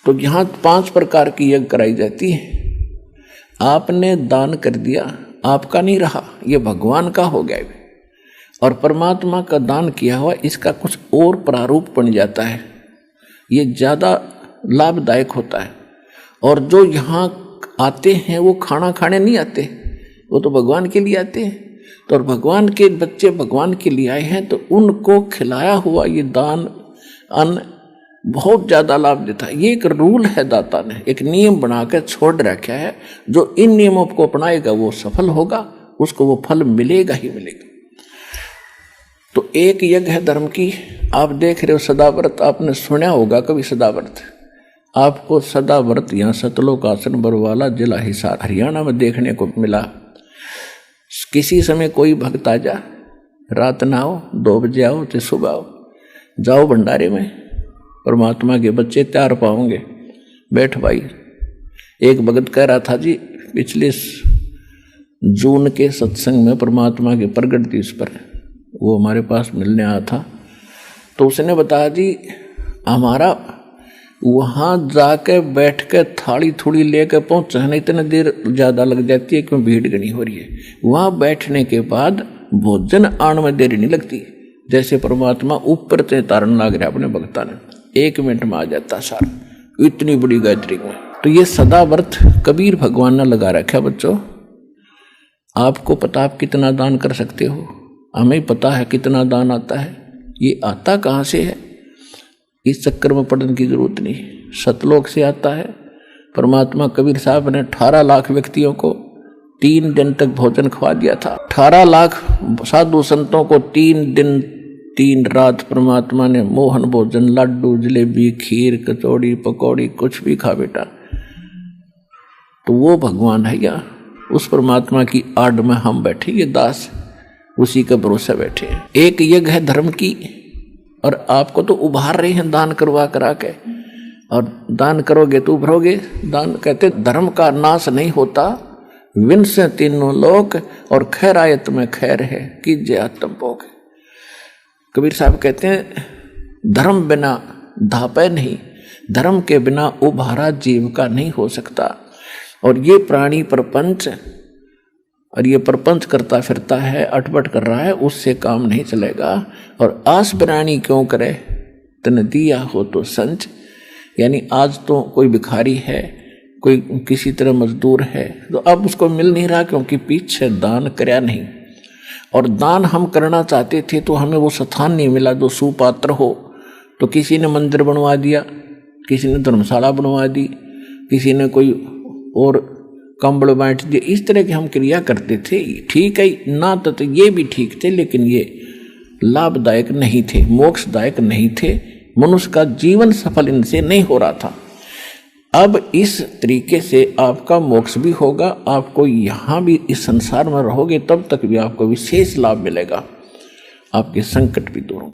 तो यहाँ 5 प्रकार की यज्ञ कराई जाती है। आपने दान कर दिया, आपका नहीं रहा, ये भगवान का हो गया, और परमात्मा का दान किया हुआ इसका कुछ और प्रारूप बन जाता है, ये ज़्यादा लाभदायक होता है। और जो यहाँ आते हैं वो खाना खाने नहीं आते, वो तो भगवान के लिए आते हैं। तो और भगवान के बच्चे भगवान के लिए आए हैं, तो उनको खिलाया हुआ ये दान अन्न बहुत ज़्यादा लाभ देता है। ये एक रूल है, दाता ने एक नियम बनाकर छोड़ रखा है। जो इन नियमों को अपनाएगा वो सफल होगा, उसको वो फल मिलेगा ही मिलेगा। तो एक यज्ञ है धर्म की, आप देख रहे हो सदाव्रत, आपने सुना होगा कभी सदाव्रत। आपको सदाव्रत यहाँ सतलोक आसन बरवाला जिला हिसार हरियाणा में देखने को मिला। किसी समय कोई भक्त आ जा, रात ना आओ, 2 बजे आओ तो सुबह आओ, जाओ भंडारे में, परमात्मा के बच्चे तैयार पाओगे, बैठ भाई। एक भगत कह रहा था जी, पिछले जून के सत्संग में परमात्मा के प्रगट दिवस पर वो हमारे पास मिलने आया था, तो उसने बताया जी हमारा वहाँ जाके बैठ के थाली थोड़ी लेकर पहुँचने इतनी देर ज़्यादा लग जाती है क्यों, भीड़ घनी हो रही है। वहाँ बैठने के बाद भोजन आने में देरी नहीं लगती, जैसे परमात्मा ऊपर से तारण लाग रहा अपने भक्ता ने, 1 मिनट में आ जाता सारा, इतनी बड़ी गैदरिंग में। तो ये सदा व्रत कबीर भगवान ने लगा रखा है। बच्चों आपको पता आप कितना दान कर सकते हो, हमें पता है कितना दान आता है, ये आता कहाँ से है, इस चक्कर में पढ़ने की जरूरत नहीं। सतलोक से आता है। परमात्मा कबीर साहब ने 18 लाख व्यक्तियों को 3 दिन तक भोजन खवा दिया था। 18 लाख साधु संतों को 3 दिन 3 रात परमात्मा ने मोहन भोजन, लड्डू, जलेबी, खीर, कचौड़ी, पकौड़ी, कुछ भी खा बेटा। तो वो भगवान है या उस परमात्मा की आड़ में हम बैठे, ये दास उसी का भरोसा बैठे हैं। एक यज्ञ है धर्म की, और आपको तो उभार रहे हैं दान करवा करा के, और दान करोगे तो उभरोगे। दान कहते धर्म का नाश नहीं होता, विंस तीनों लोक और खैरायत में खैर है कीजिए आत्म भोग। कबीर साहब कहते हैं धर्म बिना धापे नहीं, धर्म के बिना उभारा जीव का नहीं हो सकता। और ये प्राणी प्रपंच, और ये प्रपंच करता फिरता है, अटपट कर रहा है, उससे काम नहीं चलेगा। और आस बिरानी क्यों करे, तन दिया हो तो संच। यानी आज तो कोई भिखारी है, कोई किसी तरह मजदूर है, तो अब उसको मिल नहीं रहा क्योंकि पीछे दान करया नहीं। और दान हम करना चाहते थे तो हमें वो स्थान नहीं मिला जो सुपात्र हो। तो किसी ने मंदिर बनवा दिया, किसी ने धर्मशाला बनवा दी, किसी ने कोई और कंबल बांट दिए, इस तरह की हम क्रिया करते थे। ठीक है ना, तो ये भी ठीक थे, लेकिन ये लाभदायक नहीं थे, मोक्षदायक नहीं थे। मनुष्य का जीवन सफल इनसे नहीं हो रहा था। अब इस तरीके से आपका मोक्ष भी होगा, आपको यहाँ भी इस संसार में रहोगे तब तक भी आपको विशेष लाभ मिलेगा, आपके संकट भी दूर होंगे।